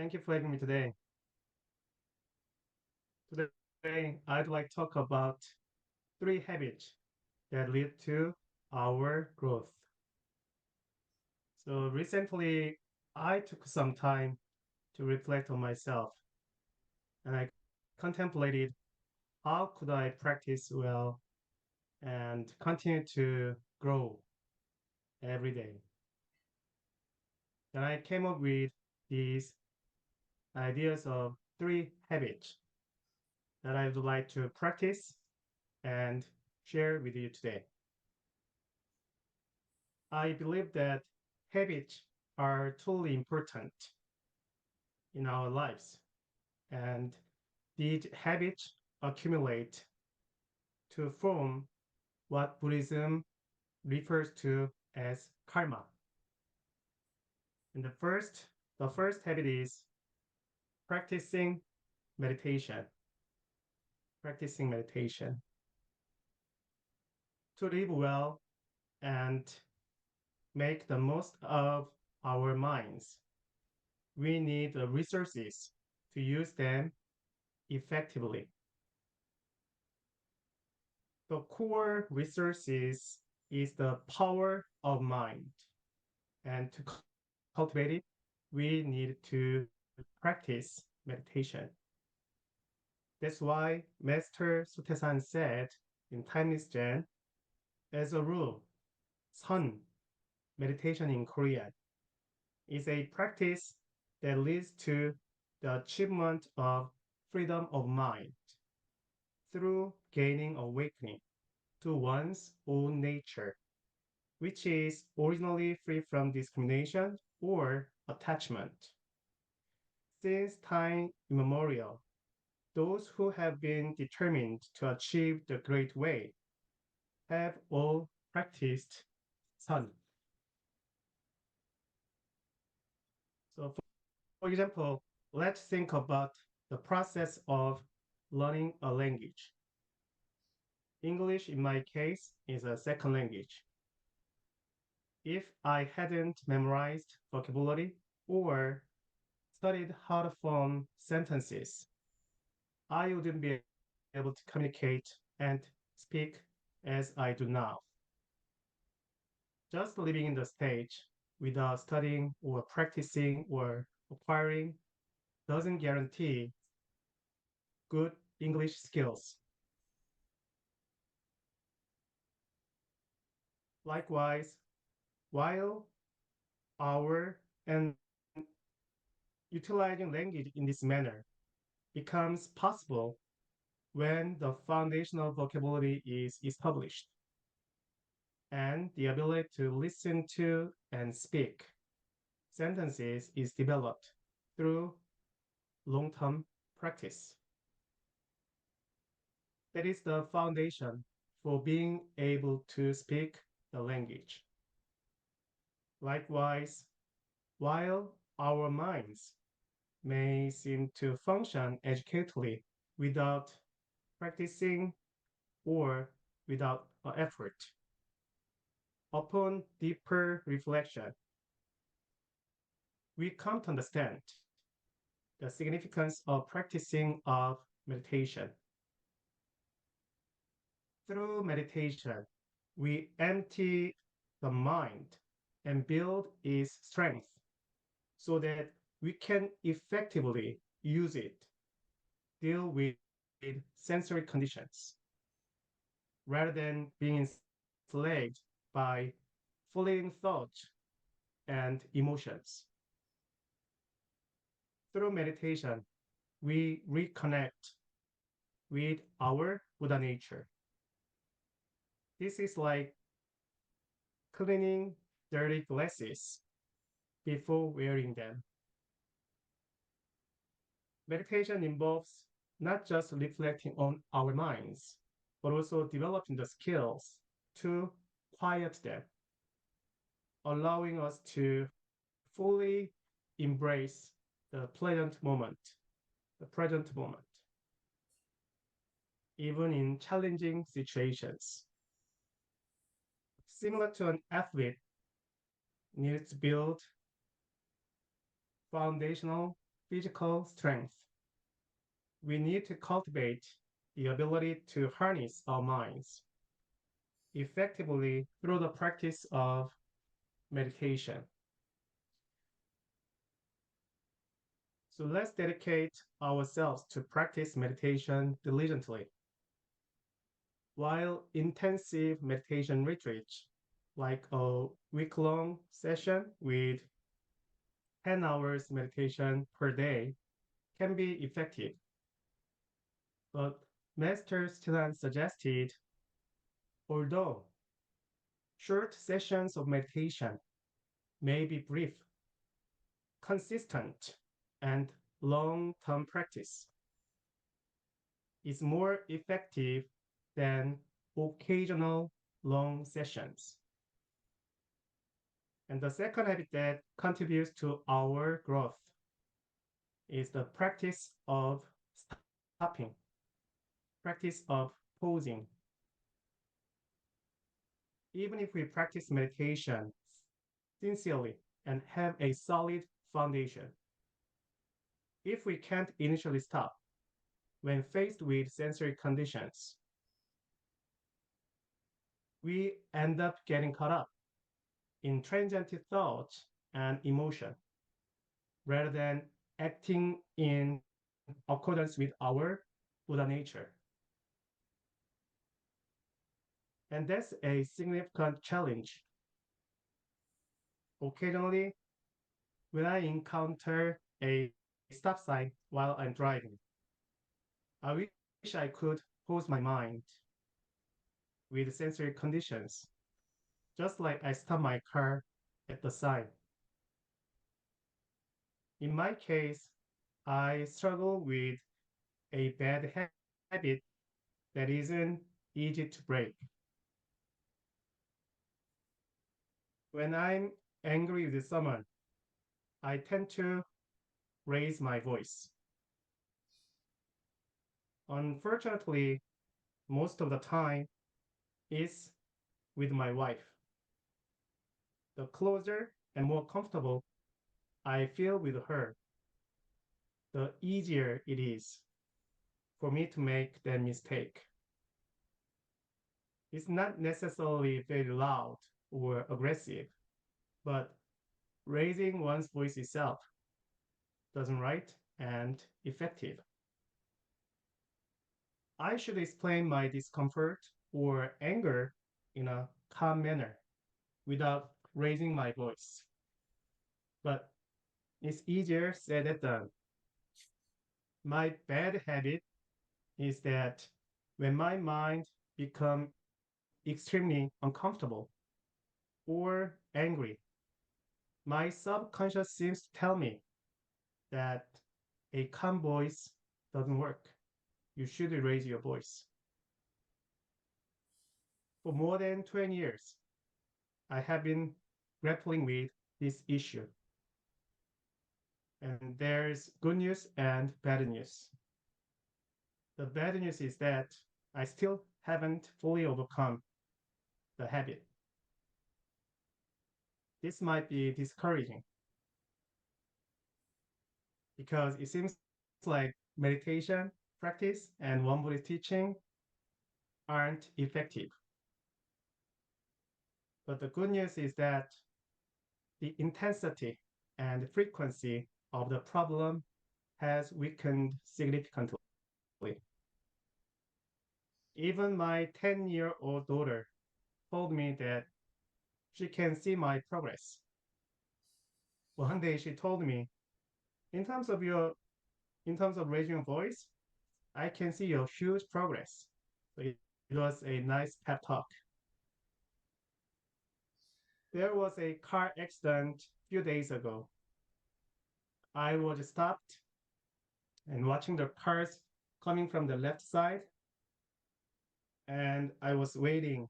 Thank you for having me today. Today, I'd like to talk about three habits that lead to our growth. So recently, I took some time to reflect on myself and I contemplated how could I practice well and continue to grow every day. And I came up with these ideas of three habits that I would like to practice and share with you today. I believe that habits are truly important in our lives, and these habits accumulate to form what Buddhism refers to as karma. And the first habit is practicing meditation. Practicing meditation. To live well and make the most of our minds, we need the resources to use them effectively. The core resources is the power of mind. And to cultivate it, we need to practice meditation. That's why Master Sutesan said in Timeless Zen, as a rule, Sun, meditation in Korean, is a practice that leads to the achievement of freedom of mind through gaining awakening to one's own nature, which is originally free from discrimination or attachment. Since time immemorial, those who have been determined to achieve the great way have all practiced Sun. So, for example, let's think about the process of learning a language. English, in my case, is a second language. If I hadn't memorized vocabulary or studied how to form sentences, I wouldn't be able to communicate and speak as I do now. Just living in the stage without studying or practicing or acquiring doesn't guarantee good English skills. Likewise, while our and utilizing language in this manner becomes possible when the foundational vocabulary is established and the ability to listen to and speak sentences is developed through long-term practice. That is the foundation for being able to speak the language. Likewise, while our minds may seem to function educatedly without practicing or without effort, upon deeper reflection, we come to understand the significance of practicing of meditation. Through meditation, we empty the mind and build its strength so that we can effectively use it, deal with sensory conditions, rather than being enslaved by fleeting thoughts and emotions. Through meditation, we reconnect with our Buddha nature. This is like cleaning dirty glasses before wearing them. Meditation involves not just reflecting on our minds, but also developing the skills to quiet them, allowing us to fully embrace the present moment, even in challenging situations. Similar to an athlete needs to build foundational physical strength. We need to cultivate the ability to harness our minds effectively through the practice of meditation. So let's dedicate ourselves to practice meditation diligently. While intensive meditation retreats, like a week-long session with 10 hours meditation per day, can be effective. But Master Stilan suggested, although short sessions of meditation may be brief, consistent, and long-term practice is more effective than occasional long sessions. And the second habit that contributes to our growth is the practice of stopping, practice of pausing. Even if we practice meditation sincerely and have a solid foundation, if we can't initially stop when faced with sensory conditions, we end up getting caught up in transient thoughts and emotion rather than acting in accordance with our Buddha nature. And that's a significant challenge. Occasionally, when I encounter a stop sign while I'm driving, I wish I could pause my mind with sensory conditions, just like I stop my car at the sign. In my case, I struggle with a bad habit that isn't easy to break. When I'm angry with someone, I tend to raise my voice. Unfortunately, most of the time, it's with my wife. The closer and more comfortable I feel with her, the easier it is for me to make that mistake. It's not necessarily very loud or aggressive, but raising one's voice itself doesn't right and effective. I should explain my discomfort or anger in a calm manner without raising my voice. But it's easier said than done. My bad habit is that when my mind becomes extremely uncomfortable or angry, my subconscious seems to tell me that a calm voice doesn't work. You should raise your voice. For more than 20 years, I have been grappling with this issue. And there's good news and bad news. The bad news is that I still haven't fully overcome the habit. This might be discouraging because it seems like meditation practice and one body teaching aren't effective. But the good news is that the intensity and frequency of the problem has weakened significantly. Even my 10-year-old daughter told me that she can see my progress. One day she told me, in terms of raising your voice, I can see your huge progress. So it was a nice pep talk. There was a car accident a few days ago. I was stopped and watching the cars coming from the left side, and I was waiting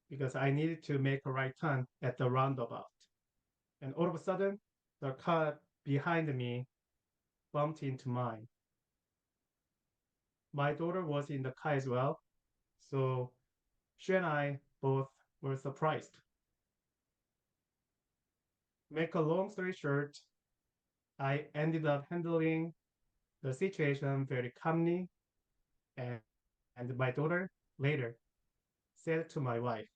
because I needed to make a right turn at the roundabout. And all of a sudden, the car behind me bumped into mine. My daughter was in the car as well, so she and I both were surprised. Make a long story short, I ended up handling the situation very calmly, and my daughter later said to my wife,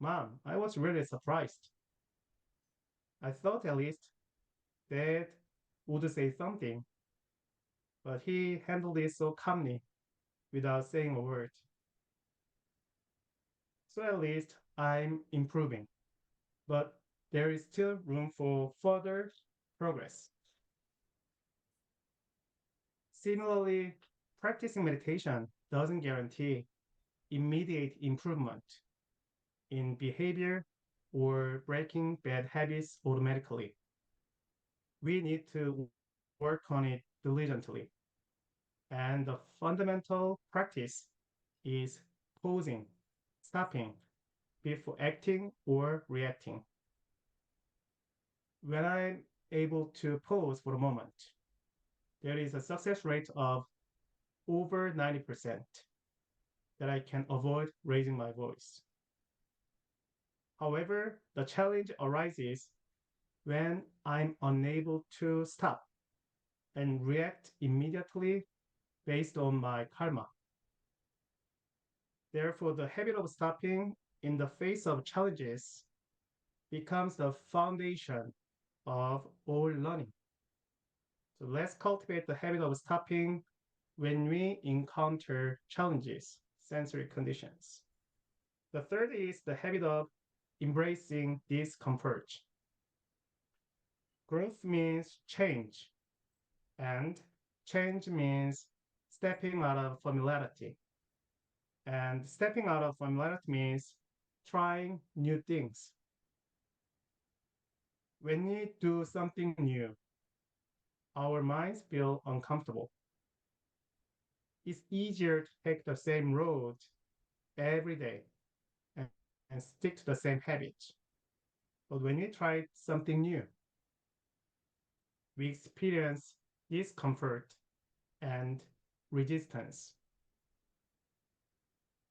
Mom, I was really surprised. I thought at least Dad would say something, but he handled it so calmly without saying a word. So at least I'm improving, but there is still room for further progress. Similarly, practicing meditation doesn't guarantee immediate improvement in behavior or breaking bad habits automatically. We need to work on it diligently. And the fundamental practice is pausing, stopping before acting or reacting. When I'm able to pause for a moment, there is a success rate of over 90% that I can avoid raising my voice. However, the challenge arises when I'm unable to stop and react immediately based on my karma. Therefore, the habit of stopping in the face of challenges becomes the foundation of all learning. So let's cultivate the habit of stopping when we encounter challenges, sensory conditions. The third is the habit of embracing discomfort. Growth means change, and change means stepping out of familiarity. And stepping out of familiarity means trying new things. When we do something new, our minds feel uncomfortable. It's easier to take the same road every day and, and stick to the same habit. But when we try something new, we experience discomfort and resistance.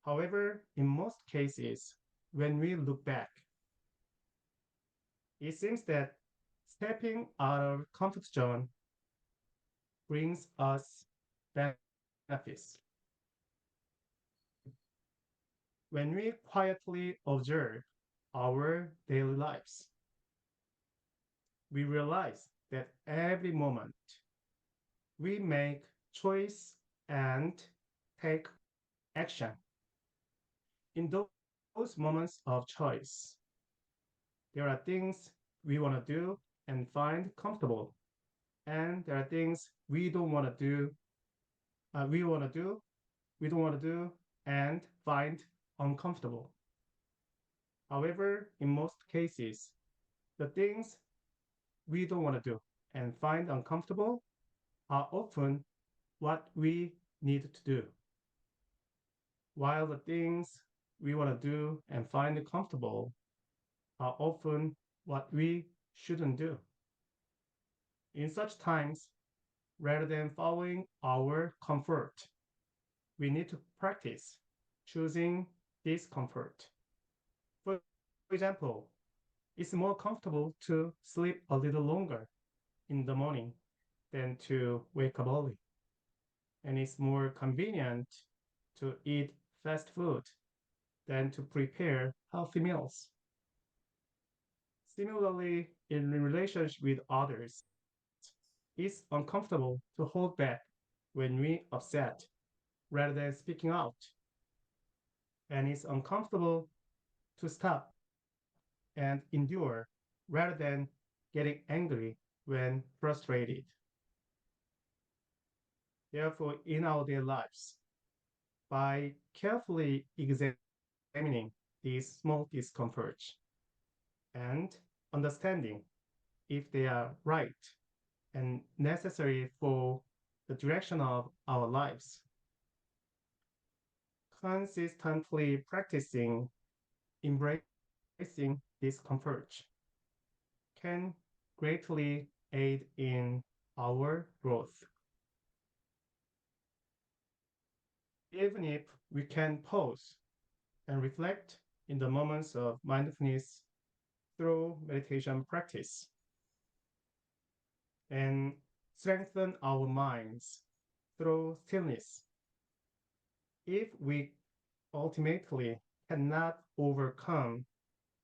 However, in most cases, when we look back, it seems that stepping out of comfort zone brings us benefits. When we quietly observe our daily lives, we realize that every moment we make choice and take action. In those moments of choice, there are things we want to do and find comfortable, and there are things we don't want to do, we want to do, we don't want to do, and find uncomfortable. However, in most cases, the things we don't want to do and find uncomfortable are often what we need to do, while the things we want to do and find comfortable are often what we shouldn't do. In such times, rather than following our comfort, we need to practice choosing discomfort. For example, it's more comfortable to sleep a little longer in the morning than to wake up early. And it's more convenient to eat fast food than to prepare healthy meals. Similarly, in relationship with others, it's uncomfortable to hold back when we upset rather than speaking out. And it's uncomfortable to stop and endure rather than getting angry when frustrated. Therefore, in our daily lives, by carefully examining these small discomforts and understanding if they are right and necessary for the direction of our lives, consistently practicing embracing discomfort can greatly aid in our growth. Even if we can pause and reflect in the moments of mindfulness through meditation practice, and strengthen our minds through stillness. If we ultimately cannot overcome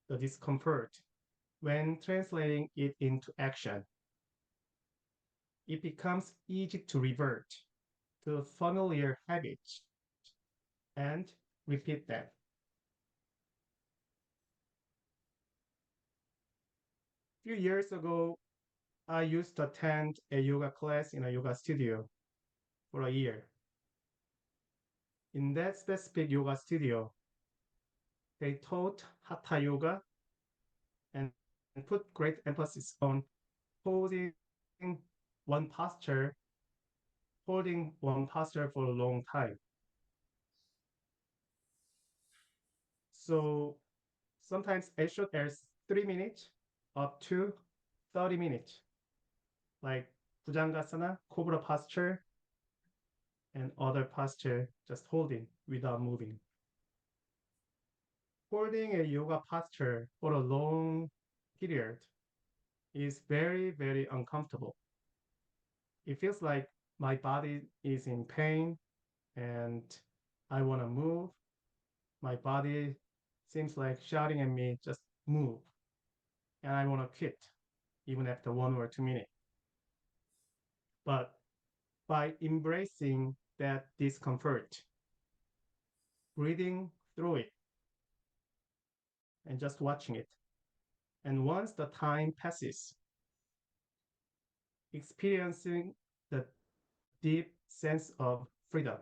the discomfort when translating it into action, it becomes easy to revert to familiar habits and repeat them. A few years ago, I used to attend a yoga class in a yoga studio for a year. In that specific yoga studio, they taught hatha yoga and put great emphasis on holding one posture, holding one posture for a long time. So sometimes as short as 3 minutes up to 30 minutes, like Bhujangasana, Cobra posture, and other posture, just holding without moving. Holding a yoga posture for a long period is very, very uncomfortable. It feels like my body is in pain and I want to move. My body seems like shouting at me, just move. And I want to quit, even after 1 or 2 minutes. But by embracing that discomfort, breathing through it, and just watching it, and once the time passes, experiencing the deep sense of freedom,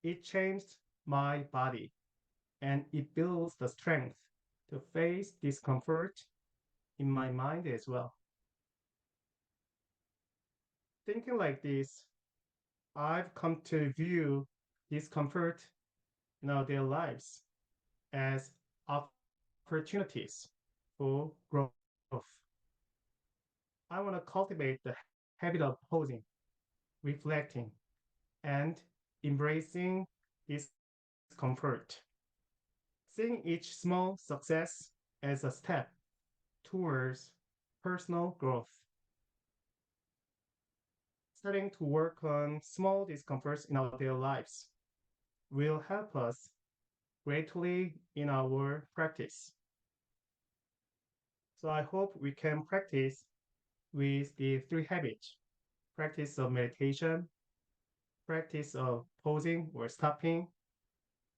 it changed my body and it builds the strength to face discomfort in my mind as well. Thinking like this, I've come to view discomfort in our daily lives as opportunities for growth. I want to cultivate the habit of pausing, reflecting, and embracing discomfort, seeing each small success as a step towards personal growth. Starting to work on small discomforts in our daily lives will help us greatly in our practice. So I hope we can practice with the three habits: practice of meditation, practice of pausing or stopping,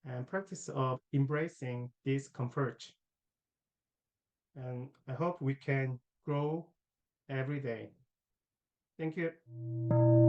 and practice of embracing discomfort. And I hope we can grow every day. Thank you.